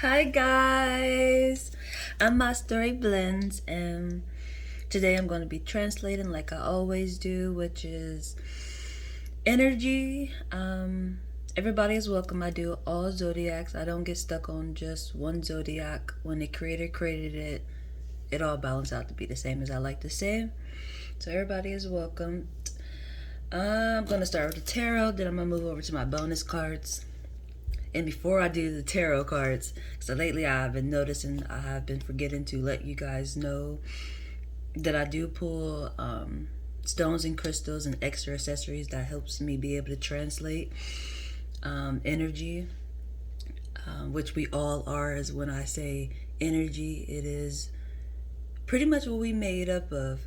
Hi guys, I'm My Story Blends, and today I'm going to be translating like I always do, which is energy. Everybody is welcome. I do all zodiacs. I don't get stuck on just one zodiac. When the creator created it, it all balanced out to be the same, as I like to say. So everybody is welcome. I'm going to start with the tarot, then I'm going to move over to my bonus cards. And before I do the tarot cards, so lately I've been noticing I have been forgetting to let you guys know that I do pull stones and crystals and extra accessories that helps me be able to translate energy, which we all are. As when I say energy, it is pretty much what we made up of.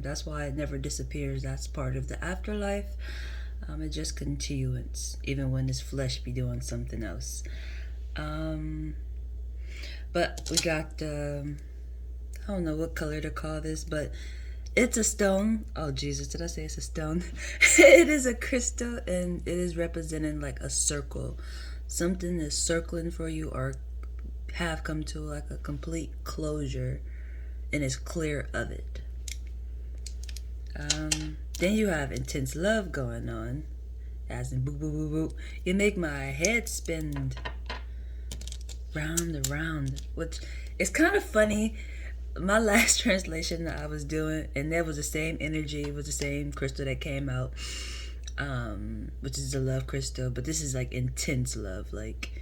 That's why it never disappears. That's part of the afterlife. It's just continuance, even when this flesh be doing something else. Um, but we got, I don't know what color to call this, but it's a stone. Oh, Jesus, did I say it's a stone? It is a crystal, and it is representing like a circle. Something is circling for you or have come to like a complete closure and is clear of it. Then you have intense love going on, as in boo boo boo boo. You make my head spin round and round, which is kind of funny. My last translation that I was doing, and that was the same energy, it was the same crystal that came out, which is the love crystal, but this is like intense love, like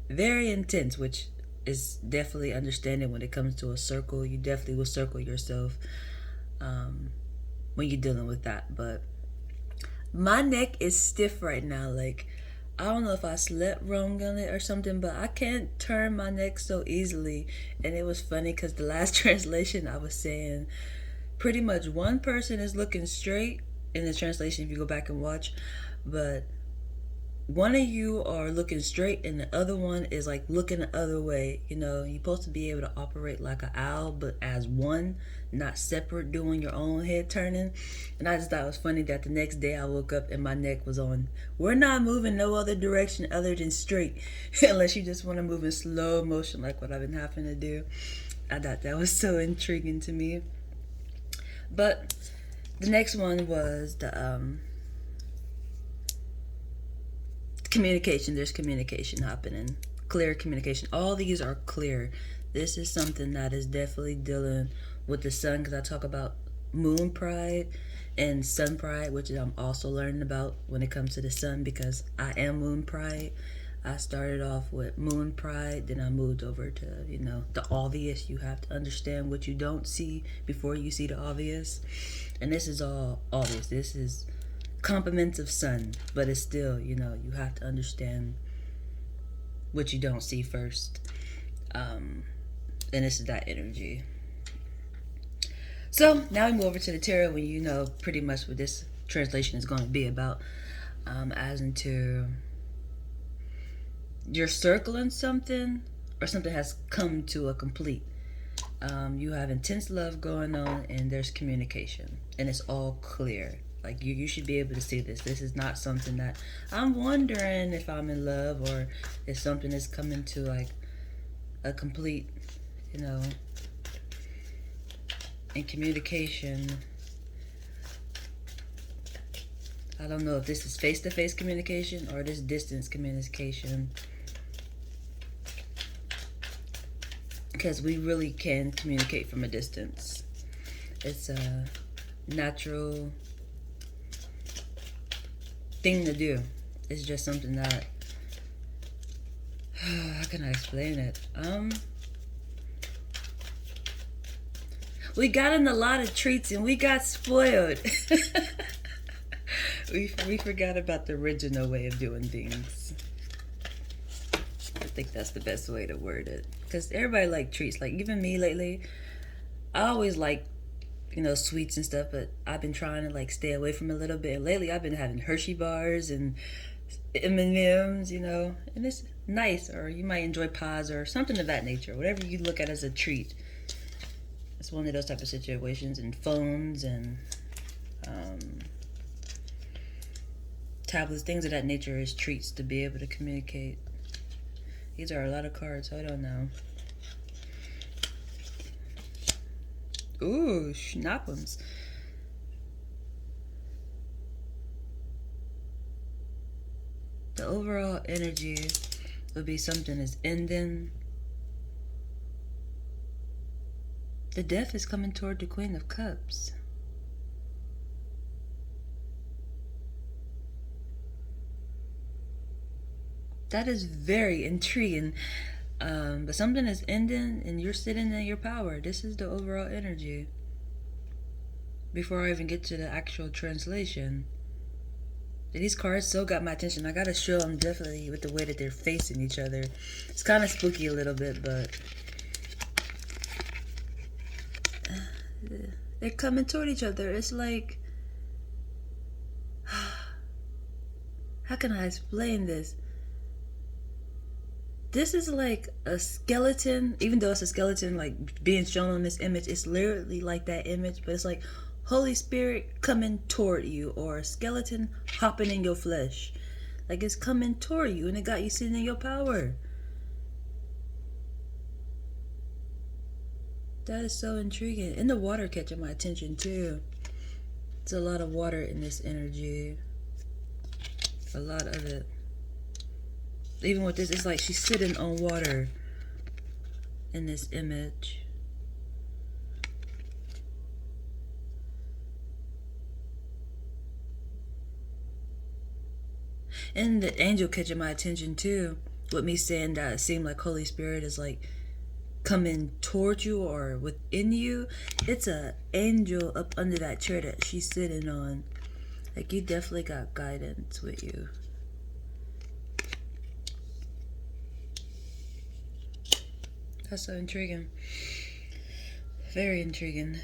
very intense, which is definitely understanding when it comes to a circle. You definitely will circle yourself when you're dealing with that. But my neck is stiff right now. Like, I don't know if I slept wrong on it or something, but I can't turn my neck so easily. And it was funny because the last translation I was saying pretty much one person is looking straight in the translation if you go back and watch, but one of you are looking straight and the other one is like looking the other way. You're supposed to be able to operate like an owl, but as one, not separate, doing your own head turning. And I just thought it was funny that the next day I woke up and my neck was on, we're not moving no other direction other than straight, unless you just want to move in slow motion like what I've been having to do. I thought that was so intriguing to me. But the next one was the communication. There's communication happening, clear communication. All these are clear. This is something that is definitely dealing with the sun, because I talk about moon pride and sun pride, which I'm also learning about when it comes to the sun, because I am moon pride. I started off with moon pride, then I moved over to the obvious. You have to understand what you don't see before you see the obvious, and this is all obvious. This is compliments of sun, but it's still, you have to understand what you don't see first. And this is that energy. So now we move over to the tarot, when you know pretty much what this translation is going to be about, as into you're circling something or something has come to a complete. You have intense love going on, and there's communication, and it's all clear. Like, you should be able to see this. This is not something that I'm wondering if I'm in love, or if something is coming to like a complete, in communication. I don't know if this is face-to-face communication or this distance communication, because we really can communicate from a distance. It's a natural thing to do. It's just something that how can I explain it? We got in a lot of treats and we got spoiled. we forgot about the original way of doing things. I think that's the best way to word it, because everybody like treats. Like, even me lately, I always like sweets and stuff, but I've been trying to like stay away from it a little bit. And lately I've been having Hershey bars and M&Ms, and it's nice. Or you might enjoy pies or something of that nature, whatever you look at as a treat. It's one of those type of situations. And phones and tablets, things of that nature, is treats to be able to communicate. These are a lot of cards. Hold on now. Ooh, schnappums. The overall energy would be something is ending. The death is coming toward the Queen of Cups. That is very intriguing. But something is ending and you're sitting in your power. This is the overall energy. Before I even get to the actual translation. These cards so got my attention. I gotta show them definitely with the way that they're facing each other. It's kind of spooky a little bit, but they're coming toward each other. It's like, how can I explain this? This is like a skeleton, even though it's a skeleton like being shown on this image, it's literally like that image, but it's like Holy Spirit coming toward you, or a skeleton hopping in your flesh. Like it's coming toward you and it got you sitting in your power. That is so intriguing. And the water catching my attention too. There's a lot of water in this energy. A lot of it. Even with this, it's like she's sitting on water in this image. And the angel catching my attention too, with me saying that it seemed like Holy Spirit is like coming towards you or within you. It's an angel up under that chair that she's sitting on. Like you definitely got guidance with you. That's so intriguing. Very intriguing.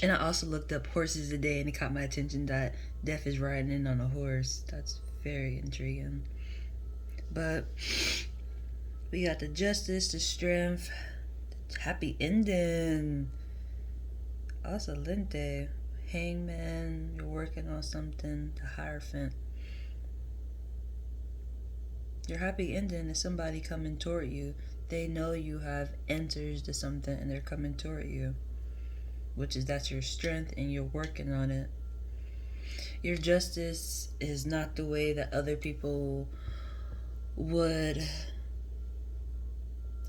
And I also looked up horses today and it caught my attention that Death is riding in on a horse. That's very intriguing. But we got the Justice, the Strength, the Happy Ending. Also Lente, Hangman, you're working on something, the Hierophant. Your happy ending is somebody coming toward you. They know you have answers to something and they're coming toward you. Which is that's your strength and you're working on it. Your justice is not the way that other people would,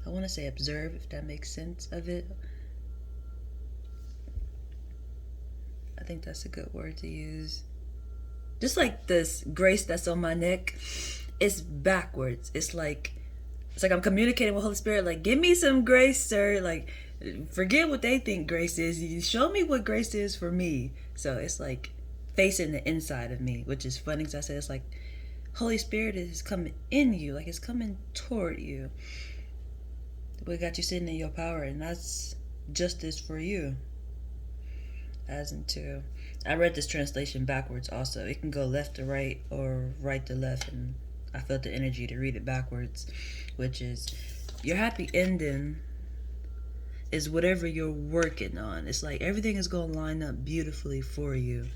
I want to say observe, if that makes sense of it. I think that's a good word to use. Just like this grace that's on my neck, it's backwards. It's like I'm communicating with Holy Spirit, like, give me some grace, sir. Like, forget what they think grace is. You show me what grace is for me. So it's like facing the inside of me, which is funny because I said it's like Holy Spirit is coming in you, like it's coming toward you. We got you sitting in your power, and that's justice for you. As into, I read this translation backwards also. It can go left to right or right to left, and I felt the energy to read it backwards, which is your happy ending is whatever you're working on. It's like everything is going to line up beautifully for you.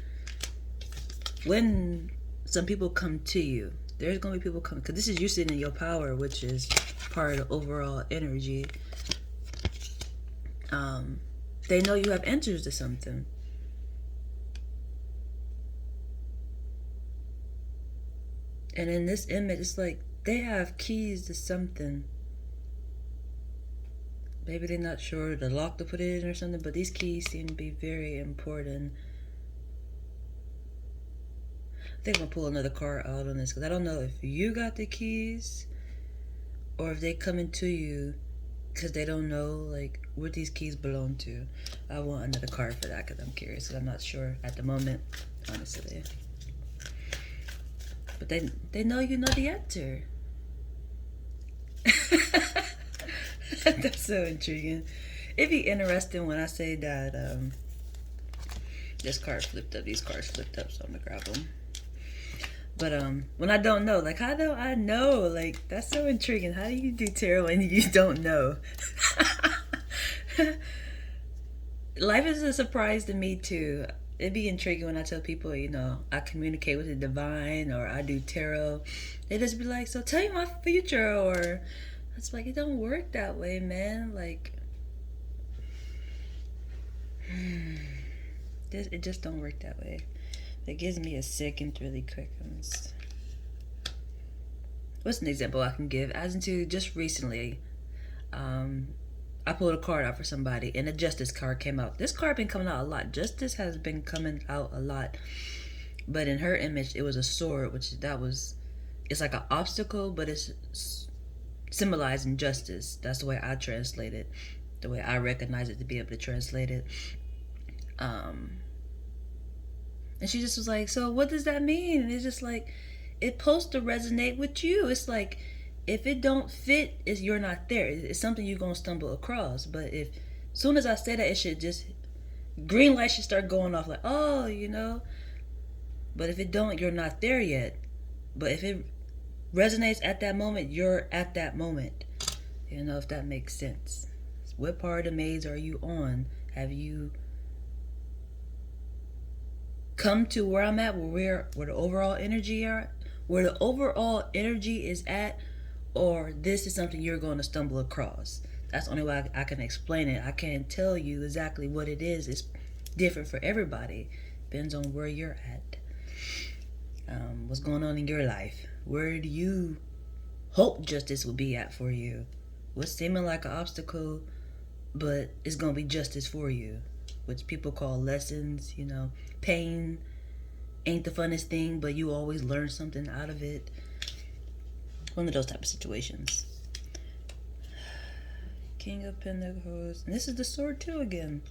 When some people come to you, there's going to be people coming, because this is you sitting in your power, which is part of the overall energy. They know you have answers to something. And in this image, it's like they have keys to something. Maybe they're not sure the lock to put it in or something, but these keys seem to be very important. I think I'm gonna pull another card out on this because I don't know if you got the keys or if they coming to you because they don't know like what these keys belong to. I want another card for that because I'm curious, because I'm not sure at the moment, honestly. But they know you know the answer. That's so intriguing. It'd be interesting when I say that this card flipped up, these cards flipped up, so I'm gonna grab them. But when I don't know, like how do I know? Like that's so intriguing. How do you do tarot when you don't know? Life is a surprise to me too. It'd be intriguing when I tell people, I communicate with the divine or I do tarot. They just be like, so tell me my future, or it's like, it don't work that way, man. Like, it just don't work that way. That gives me a second really quick. What's an example I can give? As into just recently, I pulled a card out for somebody and a justice card came out. This card been coming out a lot. Justice has been coming out a lot. But in her image, it was a sword, it's like an obstacle, but it's symbolizing justice. That's the way I translate it, the way I recognize it to be able to translate it. And she just was like, so what does that mean? And it's just like, it's supposed to resonate with you. It's like, if it don't fit, you're not there. It's something you're gonna stumble across. But if soon as I say that, it should just, green light should start going off, like, oh. But if it don't, you're not there yet. But if it resonates at that moment, you're at that moment. If that makes sense. What part of the maze are you on? Have you come to where I'm at, where the overall energy is at, or this is something you're going to stumble across? That's the only way I can explain it. I can't tell you exactly what it is. It's different for everybody. Depends on where you're at. What's going on in your life? Where do you hope justice will be at for you? What's seeming like an obstacle, but it's going to be justice for you, which people call lessons. Pain ain't the funnest thing, but you always learn something out of it. One of those type of situations. King of Pentacles. And this is the sword too again.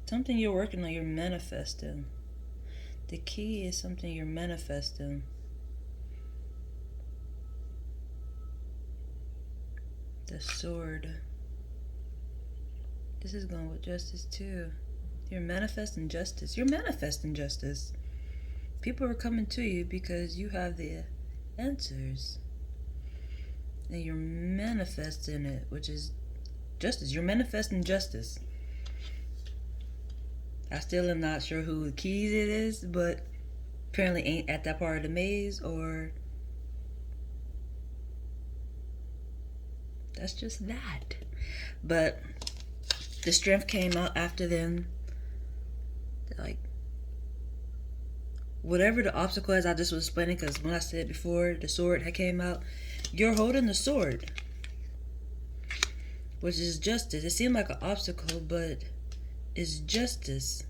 Something you're working on, you're manifesting. The key is something you're manifesting. The sword. This is going with justice too. You're manifesting justice. You're manifesting justice. People are coming to you because you have the answers. And you're manifesting it, which is justice. You're manifesting justice. I still am not sure who the keys it is, but apparently ain't at that part of the maze, or that's just that. But the strength came out after them. Like, whatever the obstacle is, I just was explaining, because when I said before the sword had came out, you're holding the sword, which is justice. It seemed like an obstacle, but it's justice.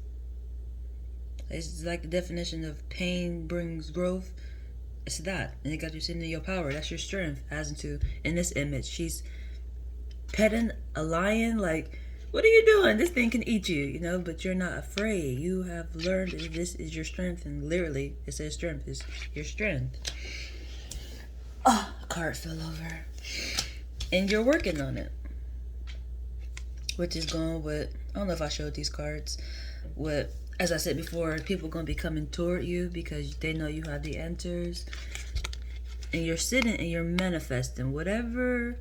It's like the definition of pain brings growth. It's that. And it got you sitting in your power. That's your strength. As into, in this image, she's petting a lion. Like, what are you doing? This thing can eat you, but you're not afraid. You have learned that this is your strength. And literally, it says strength is your strength. Oh, a card fell over. And you're working on it. Which is going with, I don't know if I showed these cards, with, as I said before, people are going to be coming toward you because they know you have the answers. And you're sitting and you're manifesting whatever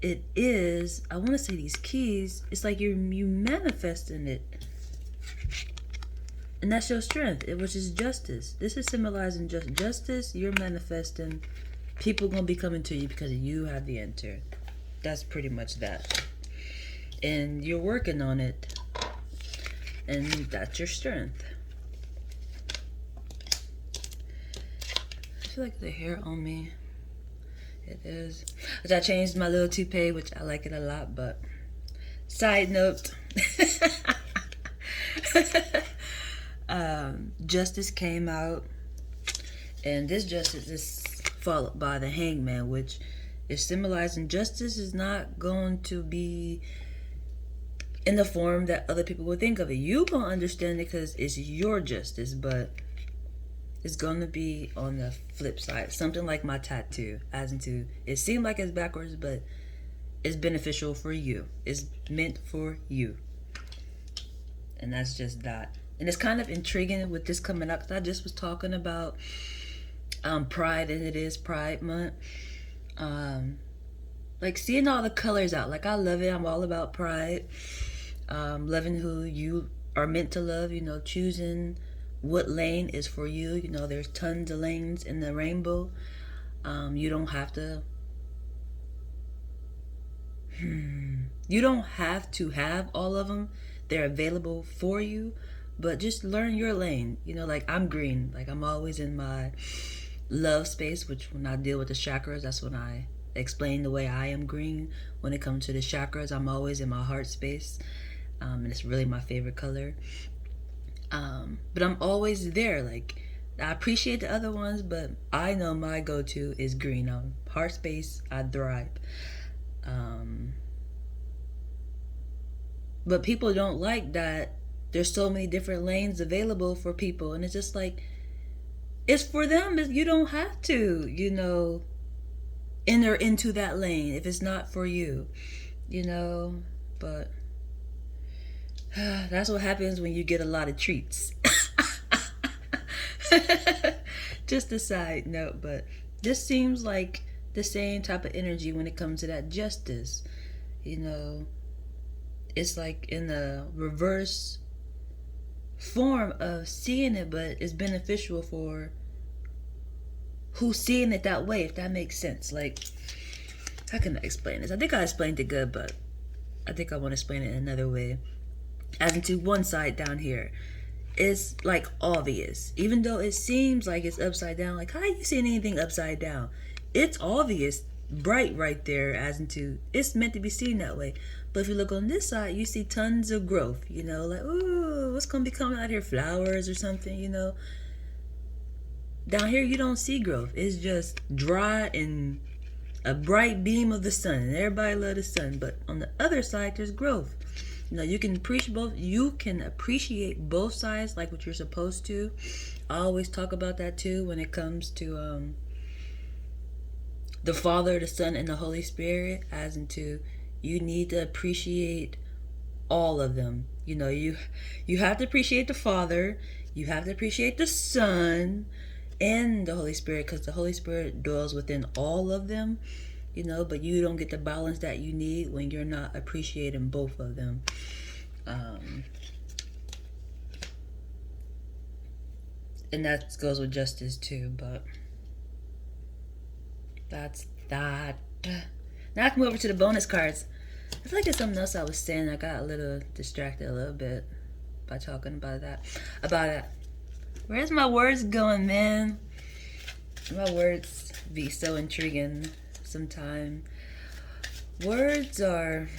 it is. I want to say these keys, it's like you manifesting it. And that's your strength, which is justice. This is symbolizing justice. You're manifesting. People going to be coming to you because you have the answer. That's pretty much that. And you're working on it. And that's your strength. I feel like the hair on me. It is. I changed my little toupee, which I like it a lot, but side note. Justice came out. And this justice is followed by the hangman, which is symbolizing justice is not going to be in the form that other people would think of it. You gonna understand it because it's your justice, but it's gonna be on the flip side. Something like my tattoo, as into, it seemed like it's backwards, but it's beneficial for you. It's meant for you. And that's just that. And it's kind of intriguing with this coming up, because I just was talking about Pride, and it is Pride Month. Like seeing all the colors out, like I love it. I'm all about pride. Loving who you are meant to love, you know, choosing what lane is for you. You know, there's tons of lanes in the rainbow. You don't have to you don't have to have all of them. They're available for you, but just learn your lane. You know, like I'm green. Like I'm always in my love space, which when I deal with the chakras, that's when I explain the way I am green. When it comes to the chakras, I'm always in my heart space, and it's really my favorite color. But I'm always there. Like I appreciate the other ones, but I know my go-to is green. Heart space, I thrive. Um, but people don't like that. There's so many different lanes available for people, and it's just like it's for them. You don't have to, you know, enter into that lane if it's not for you, you know. But that's what happens when you get a lot of treats. Just a side note, but this seems like the same type of energy when it comes to that justice. You know, it's like in the reverse form of seeing it, but it's beneficial for who's seeing it that way, if that makes sense. Like, how can I explain this? I think I explained it good, but I think I want to explain it another way. As into one side down here, it's like obvious. Even though it seems like it's upside down, like how are you seeing anything upside down? It's obvious, bright right there, as into it's meant to be seen that way. But if you look on this side, you see tons of growth, you know, like, ooh, what's gonna be coming out here? Flowers or something, you know. Down here you don't see growth. It's just dry and a bright beam of the sun, and everybody love the sun. But on the other side, there's growth. You know, you can appreciate both. You can appreciate both sides like what you're supposed to. I always talk about that too when it comes to the Father, the Son, and the Holy Spirit. As into, you need to appreciate all of them. You know, you have to appreciate the Father. You have to appreciate the Son and the Holy Spirit, because the Holy Spirit dwells within all of them. You know, but you don't get the balance that you need when you're not appreciating both of them. And that goes with justice too, but that's that. Now I can move over to the bonus cards. I feel like there's something else I was saying. I got a little distracted a little bit by talking about that. Where's my words going, man? My words be so intriguing sometime. Words are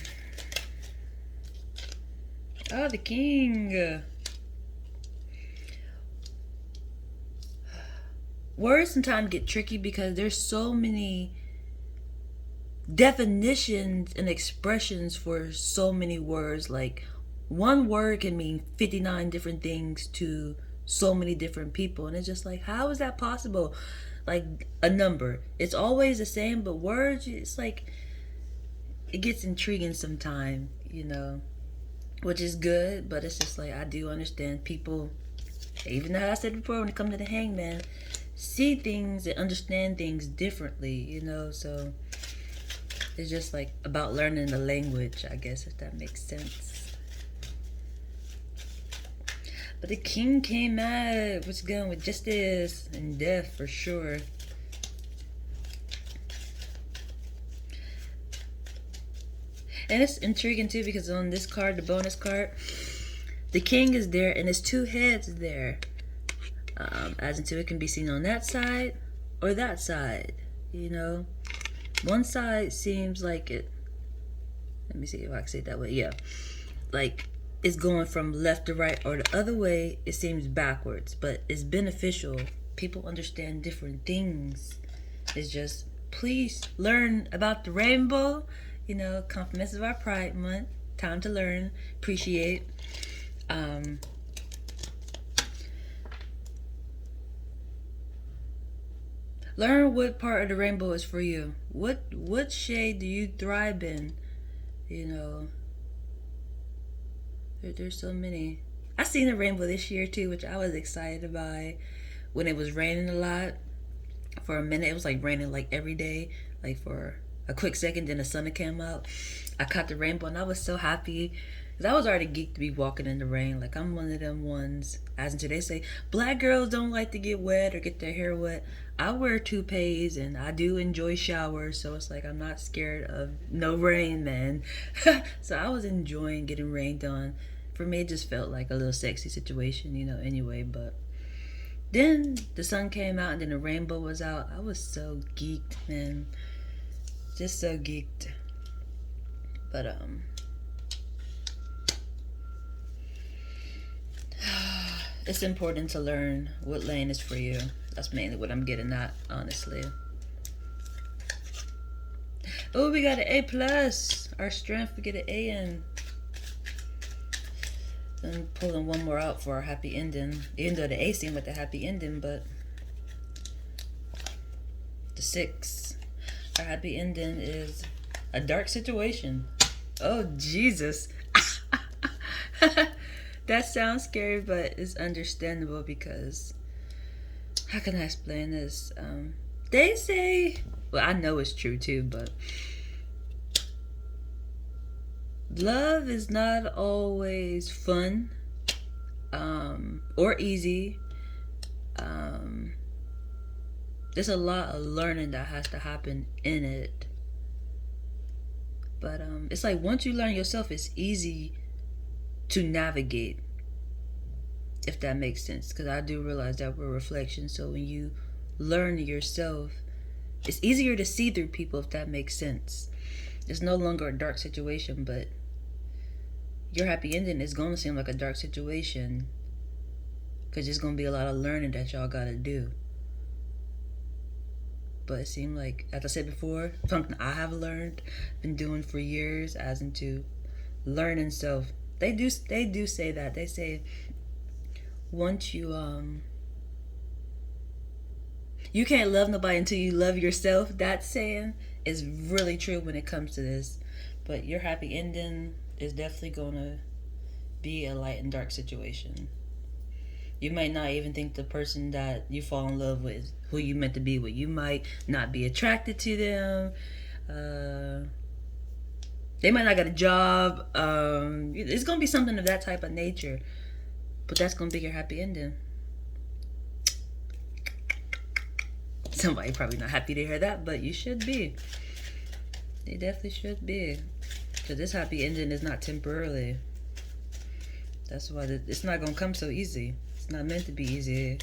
the king. Words sometimes get tricky because there's so many definitions and expressions for so many words. Like one word can mean 59 different things to so many different people, and it's just like, how is that possible? Like a number, it's always the same, but words, it's like it gets intriguing sometimes, you know, which is good. But it's just like, I do understand people, even though I said before, when it comes to the hangman, see things and understand things differently, you know. So it's just like about learning the language, I guess, if that makes sense. But the king came out, what's going with justice and death for sure. And it's intriguing too, because on this card, the bonus card, the king is there and there's two heads there. As into, it can be seen on that side or that side, you know. One side seems like it, let me see if I can say it that way, yeah. Like, it's going from left to right, or the other way it seems backwards, but it's beneficial. People understand different things. It's just, please learn about the rainbow, you know. Compliments of our Pride Month. Time to learn, appreciate. Learn what part of the rainbow is for you. What shade do you thrive in, you know. There's so many. I seen a rainbow this year too, which I was excited by. When it was raining a lot, for a minute, it was like raining like every day, like for a quick second, then the sun came out. I caught the rainbow and I was so happy, Because I was already geeked to be walking in the rain. Like, I'm one of them ones. As until they say, black girls don't like to get wet or get their hair wet. I wear toupees and I do enjoy showers. So it's like, I'm not scared of no rain, man. So I was enjoying getting rained on. For me, it just felt like a little sexy situation, anyway. But then the sun came out and then the rainbow was out. I was so geeked, man. Just so geeked. But, it's important to learn what lane is for you. That's mainly what I'm getting at, honestly. Oh, we got an A+. Our strength, we get an A in. I'm pulling one more out for our happy ending. Even though the A seemed like the happy ending, but the 6. Our happy ending is a dark situation. Oh, Jesus. That sounds scary, but it's understandable because, how can I explain this? They say, well, I know it's true too, but love is not always fun or easy. There's a lot of learning that has to happen in it. But it's like once you learn yourself, it's easy to navigate, if that makes sense. Because I do realize that we're reflections. So when you learn yourself, it's easier to see through people, if that makes sense. It's no longer a dark situation, but your happy ending is going to seem like a dark situation because there's going to be a lot of learning that y'all got to do. But it seemed like, as I said before, something I have learned, been doing for years, as into learning self. They do say that. They say once you you can't love nobody until you love yourself. That saying is really true when it comes to this. But your happy ending is definitely gonna be a light and dark situation. You might not even think the person that you fall in love with, who you meant to be with, you might not be attracted to them. They might not get a job. It's gonna be something of that type of nature. But that's gonna be your happy ending. Somebody probably not happy to hear that, but you should be. They definitely should be. Because this happy ending is not temporarily. That's why it's not gonna come so easy. It's not meant to be easy.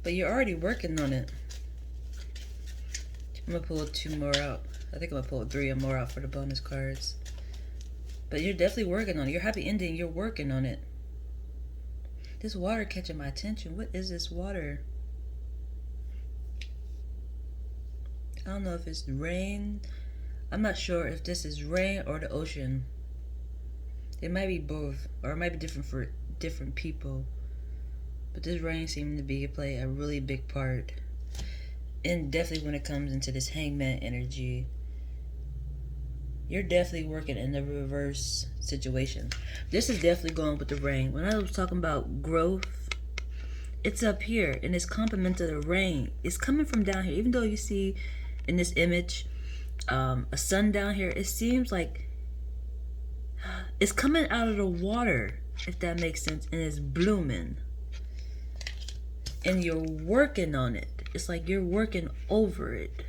But you're already working on it. I'm gonna pull 2 more out. I think I'm gonna pull 3 or more out for the bonus cards. But you're definitely working on it. Your happy ending, you're working on it. This water catching my attention. What is this water? I don't know if it's rain. I'm not sure if this is rain or the ocean. It might be both, or it might be different for different people. But this rain seemed to play a really big part. And definitely when it comes into this hangman energy, you're definitely working in the reverse situation. This is definitely going with the rain. When I was talking about growth, it's up here and it's complement to the rain. It's coming from down here. Even though you see in this image a sun down here, it seems like it's coming out of the water, if that makes sense, and it's blooming. And you're working on it. It's like you're working over it.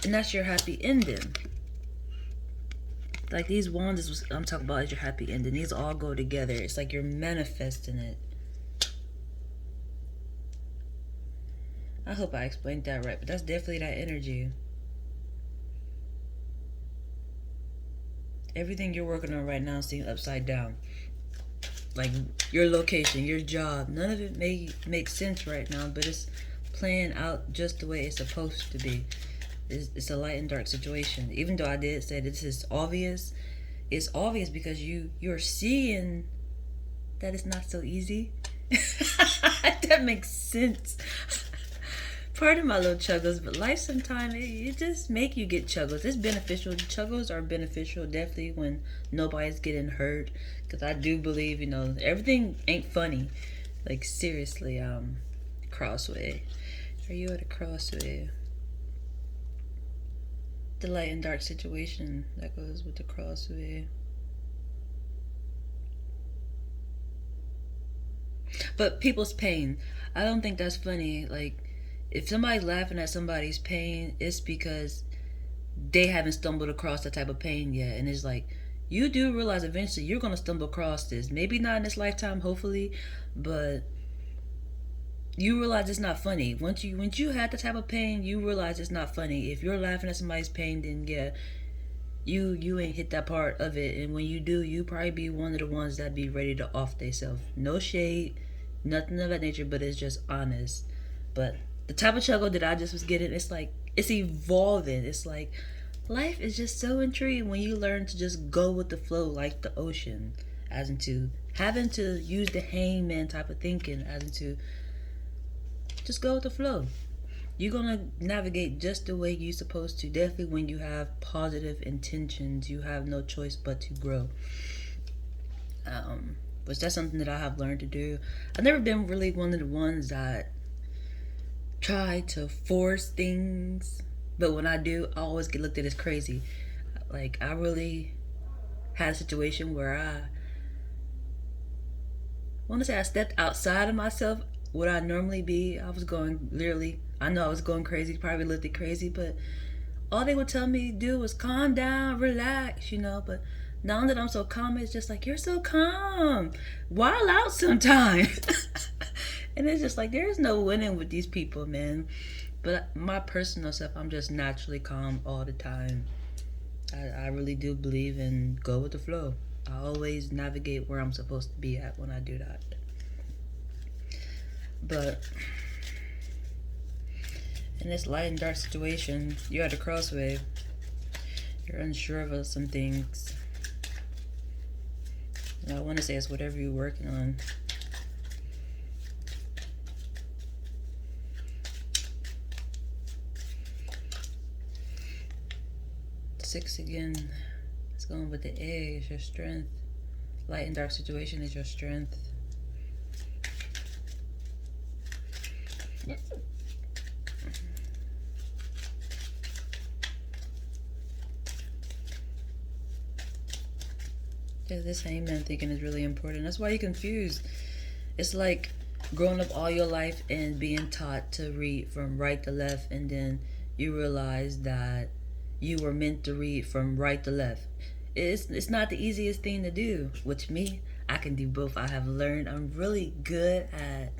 And that's your happy ending. Like these wands I'm talking about is your happy ending. These all go together. It's like you're manifesting it. I hope I explained that right, but that's definitely that energy. Everything you're working on right now seems upside down. Like your location, your job, none of it may make sense right now, but it's playing out just the way it's supposed to be. It's a light and dark situation. Even though I did say this is obvious, it's obvious because you're seeing that it's not so easy. That makes sense. Pardon my little chuggles, but life sometimes it just make you get chuggles. It's beneficial. Chuggles are beneficial definitely when nobody's getting hurt, because I do believe everything ain't funny. Like seriously, crossway? Are you at a crossway? The light and dark situation that goes with the crossway. But people's pain, I don't think that's funny. Like, if somebody's laughing at somebody's pain, it's because they haven't stumbled across that type of pain yet. And it's like, you do realize eventually you're going to stumble across this. Maybe not in this lifetime, hopefully, but you realize it's not funny. Once you had the type of pain, you realize it's not funny. If you're laughing at somebody's pain, then yeah, you ain't hit that part of it. And when you do, you probably be one of the ones that be ready to off theyself. No shade, nothing of that nature, but it's just honest. But the type of chuckle that I just was getting, it's like, it's evolving. It's like, life is just so intriguing when you learn to just go with the flow like the ocean, as into having to use the hangman type of thinking, as into just go with the flow. You're gonna navigate just the way you're supposed to. Definitely when you have positive intentions, you have no choice but to grow. Which that's something that I have learned to do. I've never been really one of the ones that try to force things, but when I do, I always get looked at as crazy. Like, I really had a situation where I want to say I stepped outside of myself, what I normally be. I was going literally, I know I was going crazy, probably looked at crazy, but all they would tell me to do was calm down, relax, but now that I'm so calm, it's just like, you're so calm, wild out sometimes. And it's just like, there's no winning with these people, man. But my personal self, I'm just naturally calm all the time. I really do believe in go with the flow. I always navigate where I'm supposed to be at when I do that. But in this light and dark situation, you're at a crossway. You're unsure of some things. I want to say it's whatever you're working on. Six again. It's going with the A. It's your strength. Light and dark situation is your strength. Yeah, this hangman thinking is really important. That's why you're confused. It's like growing up all your life and being taught to read from right to left, and then you realize that you were meant to read from right to left. It's not the easiest thing to do. Which me, I can do both. I have learned I'm really good at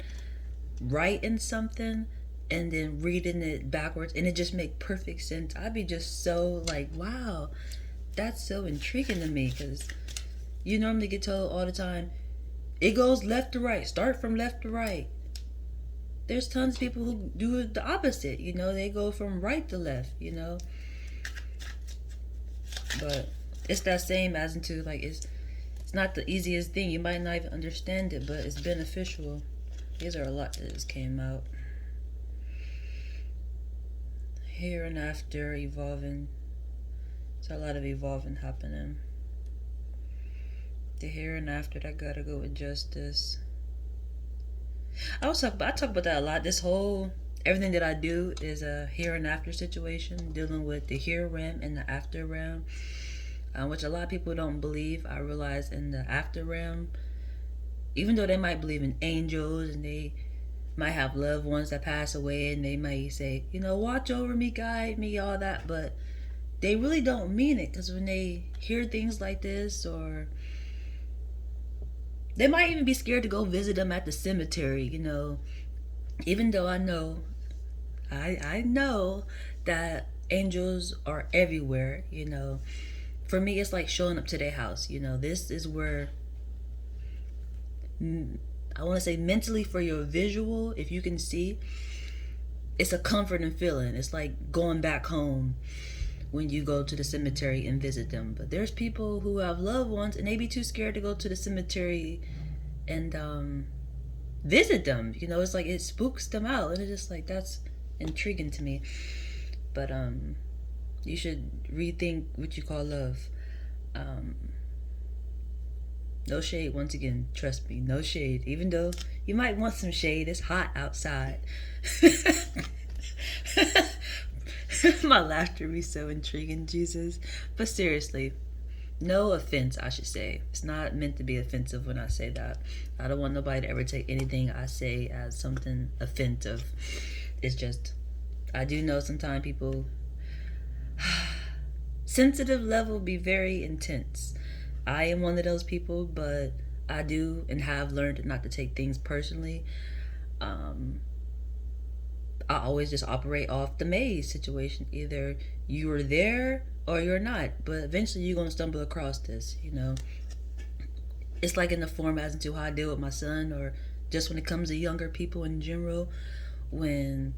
writing something and then reading it backwards, and it just make perfect sense. I'd be just so like, wow, that's so intriguing to me, because you normally get told all the time, it goes left to right, start from left to right. There's tons of people who do the opposite, they go from right to left, But it's that same as into, like, it's not the easiest thing. You might not even understand it, but it's beneficial. These are a lot that just came out. Here and after, evolving. There's a lot of evolving happening. The here and after, that gotta go with justice. I talk about that a lot. This whole, everything that I do is a here and after situation, dealing with the here realm and the after realm, which a lot of people don't believe. I realize in the after realm, even though they might believe in angels and they might have loved ones that pass away, and they might say, watch over me, guide me, all that, but they really don't mean it, because when they hear things like this, or they might even be scared to go visit them at the cemetery, even though I know that angels are everywhere, For me, it's like showing up to their house, this is where, I want to say mentally, for your visual, if you can see, it's a comforting feeling. It's like going back home when you go to the cemetery and visit them. But there's people who have loved ones and they be too scared to go to the cemetery and visit them. It's like it spooks them out, and it's just like, that's intriguing to me. But you should rethink what you call love. No shade, once again, trust me, no shade. Even though you might want some shade, it's hot outside. My laughter be so intriguing, Jesus. But seriously, no offense, I should say. It's not meant to be offensive when I say that. I don't want nobody to ever take anything I say as something offensive. It's just, I do know sometimes people, sensitive level be very intense. I am one of those people, but I do and have learned not to take things personally. Um, I always just operate off the maze situation. Either you are there or you're not, but eventually you're gonna stumble across this. It's like in the form as into how I deal with my son, or just when it comes to younger people in general. When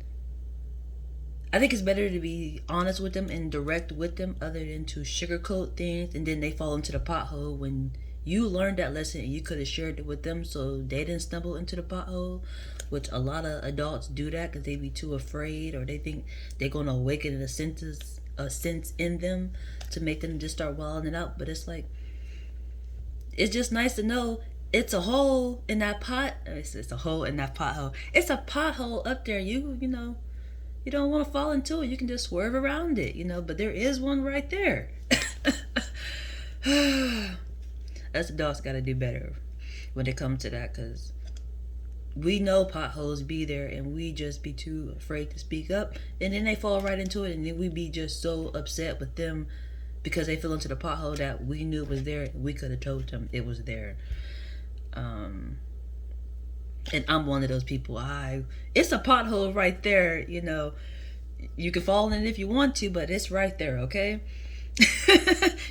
I think it's better to be honest with them and direct with them, other than to sugarcoat things and then they fall into the pothole when you learned that lesson and you could have shared it with them so they didn't stumble into the pothole. Which a lot of adults do that because they be too afraid, or they think they're gonna awaken a sense in them to make them just start wilding it out. But it's like, it's just nice to know it's a hole in that pot. It's a hole in that pothole. It's a pothole up there. You don't want to fall into it. You can just swerve around it, but there is one right there. Us adults got to do better when it comes to that, because we know potholes be there and we just be too afraid to speak up. And then they fall right into it, and then we be just so upset with them because they fell into the pothole that we knew it was there and we could have told them it was there. And I'm one of those people. It's a pothole right there. You can fall in it if you want to, but it's right there. Okay.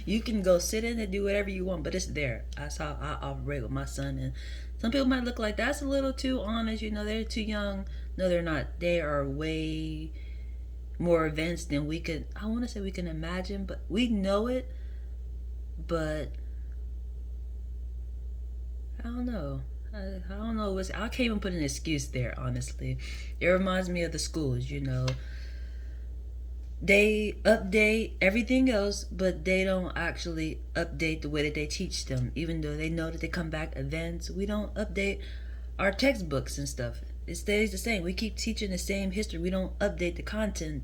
You can go sit in and do whatever you want, but it's there. That's how I operate with my son. And some people might look like that's a little too honest. They're too young. No, they're not. They are way more advanced than we could. I want to say we can imagine, but we know it. But I don't know. I don't know. I can't even put an excuse there, honestly. It reminds me of the schools, They update everything else, but they don't actually update the way that they teach them. Even though they know that they come back advanced, we don't update our textbooks and stuff. It stays the same. We keep teaching the same history. We don't update the content.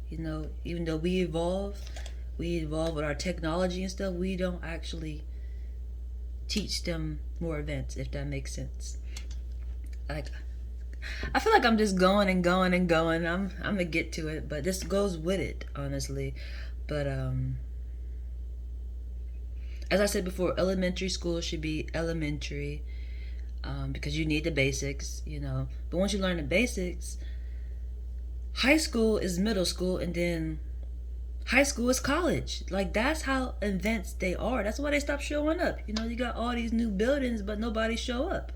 Even though we evolve with our technology and stuff, we don't actually teach them more events, if that makes sense. Like, I feel like I'm just going and going and going. I'm gonna get to it, but this goes with it, honestly. But as I said before, elementary school should be elementary, because you need the basics, But once you learn the basics, high school is middle school, and then high school is college. Like, that's how advanced they are. That's why they stop showing up. You got all these new buildings, but nobody show up.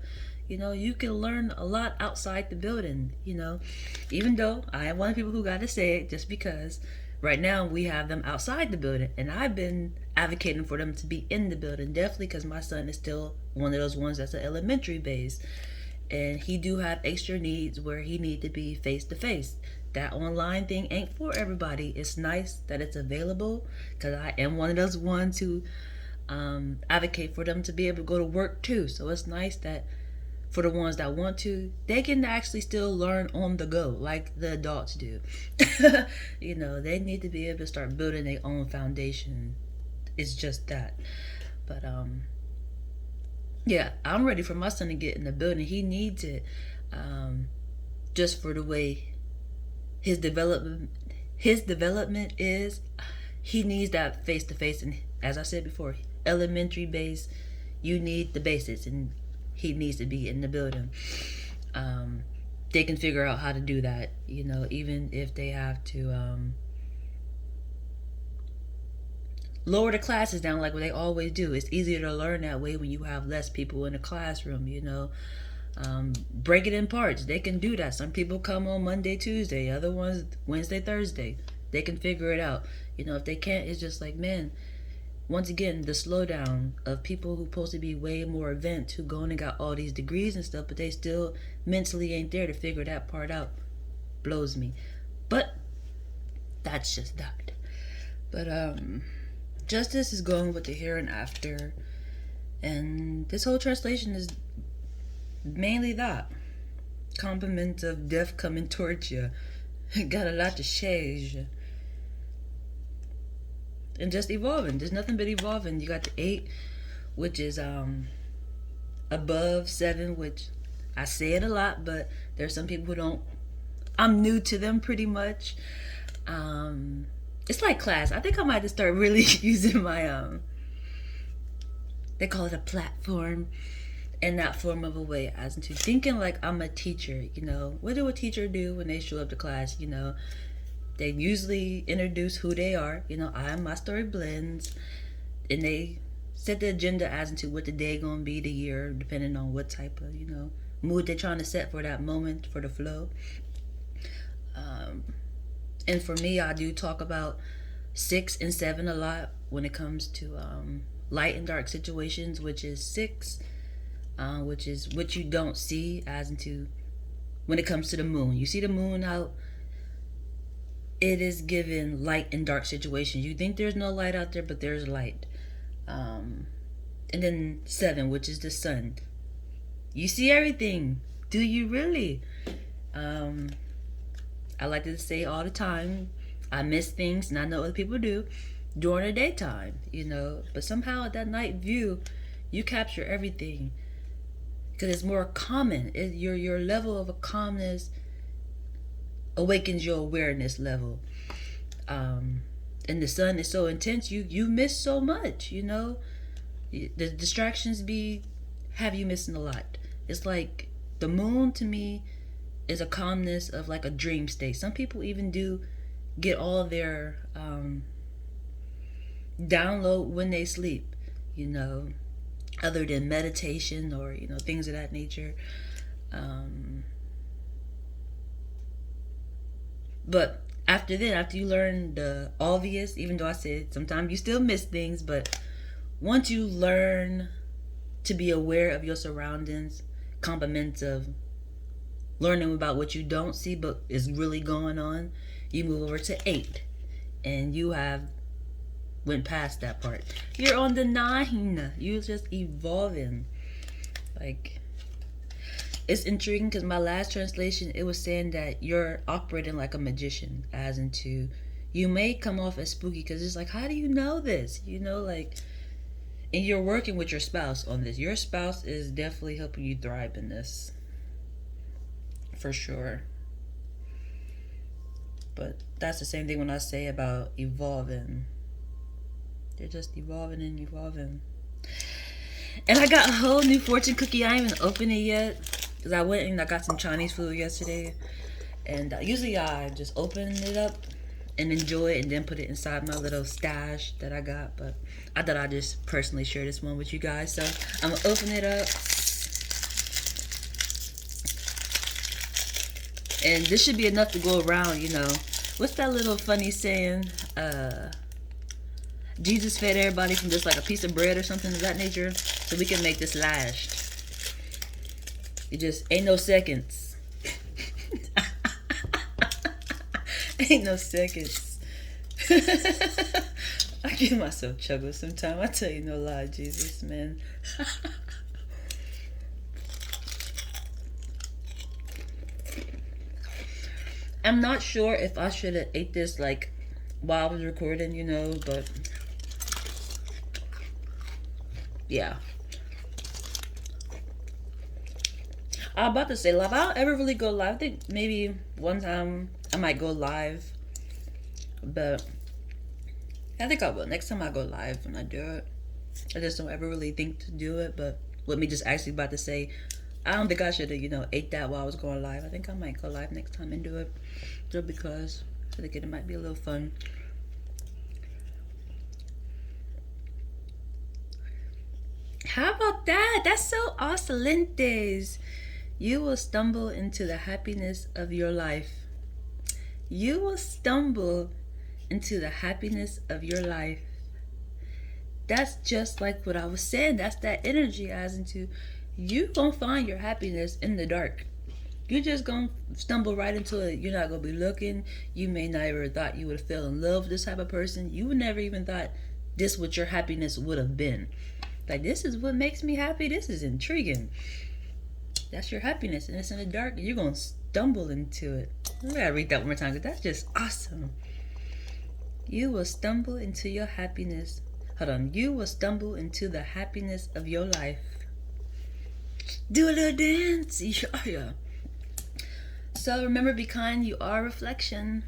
You can learn a lot outside the building, Even though I am one of the people who got to say it, just because right now we have them outside the building. And I've been advocating for them to be in the building, definitely, because my son is still one of those ones that's an elementary base. And he do have extra needs where he need to be face to face. That online thing ain't for everybody. It's nice that it's available, because I am one of those ones who advocate for them to be able to go to work too. So it's nice that for the ones that want to, they can actually still learn on the go like the adults do. They need to be able to start building their own foundation. It's just that. But yeah, I'm ready for my son to get in the building. He needs it, just for the way his development is. He needs that face to face, and as I said before, elementary base, you need the basics, and he needs to be in the building. They can figure out how to do that, even if they have to lower the classes down like what they always do. It's easier to learn that way when you have less people in the classroom, break it in parts. They can do that. Some people come on Monday, Tuesday, other ones Wednesday, Thursday. They can figure it out. If they can't, it's just like, man, once again, the slowdown of people who supposed to be way more advanced, who gone and got all these degrees and stuff, but they still mentally ain't there to figure that part out, blows me. But that's just that. But justice is going with the here and after, And this whole translation is mainly that. Compliments of death coming towards you. Got a lot to change. And just evolving. There's nothing but evolving. You got the 8, which is above 7, which I say it a lot, but there's some people who don't. I'm new to them pretty much. It's like class. I think I might have to start really using my they call it a platform, in that form of a way, as into thinking like I'm a teacher. What do a teacher do when they show up to class? They usually introduce who they are. I'm My Story Blends, and they set the agenda as into what the day gonna be, the year, depending on what type of mood they're trying to set for that moment, for the flow. And for me, I do talk about 6 and 7 a lot when it comes to light and dark situations, which is 6, which is what you don't see, as into when it comes to the moon. You see the moon out, it is given light and dark situations. You think there's no light out there, but there's light. And then 7, which is the sun. You see everything. Do you really? I like to say all the time, I miss things, and I know other people do, during the daytime, But somehow at that night view, you capture everything. Because it's more common. Your level of a calmness awakens your awareness level. And the sun is so intense, you miss so much, The distractions have you missing a lot. It's like the moon to me is a calmness of like a dream state. Some people even do get all their download when they sleep, other than meditation or things of that nature. But after you learn the obvious, even though I said sometimes you still miss things, but once you learn to be aware of your surroundings, compliments of learning about what you don't see but is really going on, you move over to 8, and you have went past that part. You're on the 9. You're just evolving. Like, it's intriguing because my last translation, it was saying that you're operating like a magician, as into you may come off as spooky because it's like, how do you know this? And you're working with your spouse on this. Your spouse is definitely helping you thrive in this, for sure. But that's the same thing when I say about evolving. They're just evolving and evolving. And I got a whole new fortune cookie. I haven't opened it yet because I went and I got some Chinese food yesterday. And usually I just open it up and enjoy it and then put it inside my little stash that I got. But I thought I'd just personally share this one with you guys. So I'm going to open it up. And this should be enough to go around, What's that little funny saying? Jesus fed everybody from just like a piece of bread or something of that nature. So we can make this last. It just ain't no seconds. Ain't no seconds. I give myself chuckles sometimes. I tell you no lie, Jesus, man. I'm not sure if I should have ate this like while I was recording, but yeah. I'm about to say live. I don't ever really go live. I think maybe one time I might go live, but I think I will. Next time I go live when I do it. I just don't ever really think to do it, but with me just actually about to say, I don't think I should have, ate that while I was going live. I think I might go live next time and do it. Just because I think it might be a little fun. How about that? That's so excelentes. You will stumble into the happiness of your life. You will stumble into the happiness of your life. That's just like what I was saying. That's that energy as into you gonna find your happiness in the dark. You're just gonna stumble right into it. You're not gonna be looking. You may not ever thought you would have fell in love with this type of person. You would never even thought this what your happiness would have been. Like, this is what makes me happy. This is intriguing. That's your happiness, and it's in the dark, and you're going to stumble into it. I gotta read that one more time because that's just awesome. You will stumble into your happiness. Hold on. You will stumble into the happiness of your life. Do a little dance. Yeah. So remember, be kind. You are a reflection.